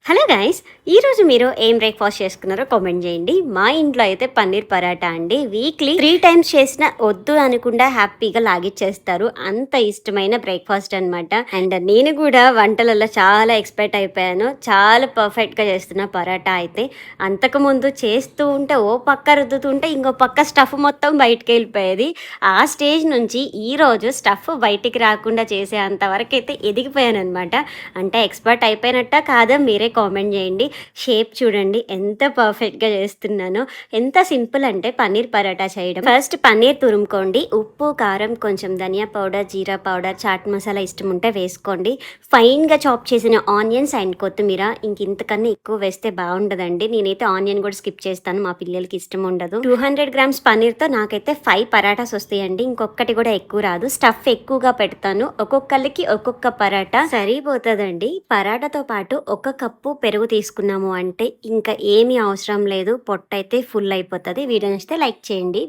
Hello guys, ఈరోజు మీరు ఏం బ్రేక్ఫాస్ట్ చేసుకున్నారో కామెంట్ చేయండి. మా ఇంట్లో అయితే పన్నీర్ పరాటా అండి. వీక్లీ 3 టైమ్స్ చేసిన వద్దు అనకుండా హ్యాపీగా లాగిచ్చేస్తారు. అంత ఇష్టమైన బ్రేక్ఫాస్ట్ అనమాట. అండ్ నేను కూడా వంటలలో చాలా ఎక్స్పర్ట్ అయిపోయాను. చాలా పర్ఫెక్ట్గా చేస్తున్న పరాటా అయితే. అంతకుముందు చేస్తూ ఉంటే ఓ పక్క రుద్దుతుంటే ఇంకో పక్క స్టఫ్ మొత్తం బయటకు వెళ్ళిపోయేది. ఆ స్టేజ్ నుంచి ఈరోజు స్టఫ్ బయటికి రాకుండా చేసే అంతవరకు అయితే ఎదిగిపోయాను అనమాట. అంటే ఎక్స్పర్ట్ అయిపోయినట్ట కాదా మీరే కామెంట్ చేయండి. షేప్ చూడండి ఎంత పర్ఫెక్ట్గా చేస్తున్నానో. ఎంత సింపుల్ అంటే పన్నీర్ పరాటా చేయడం. ఫస్ట్ పన్నీర్ తురుముకోండి. ఉప్పు, కారం, కొంచెం ధనియా పౌడర్, జీరా పౌడర్, చాట్ మసాలా ఇష్టం ఉంటే వేసుకోండి. ఫైన్గా చాప్ చేసిన ఆనియన్స్ అండ్ కొత్తిమీర. ఇంతకన్నా ఎక్కువ వేస్తే బాగుండదండి. నేనైతే ఆనియన్ కూడా స్కిప్ చేస్తాను, మా పిల్లలకి ఇష్టం ఉండదు. 200 గ్రామ్స్ పన్నీర్తో నాకైతే 5 పరాటాస్ వస్తాయండి. ఇంకొకటి కూడా ఎక్కువ రాదు. స్టఫ్ ఎక్కువగా పెడతాను. ఒక్కొక్కరికి ఒక్కొక్క పరాటా సరిపోతుందండి. పరాటాతో పాటు 1 కప్పు పెరుగు తీసుకున్నాము అంటే ఇంకా ఏమీ అవసరం లేదు. పొట్టయితే ఫుల్ అయిపోతుంది. వీడియో నచ్చితే లైక్ చేయండి.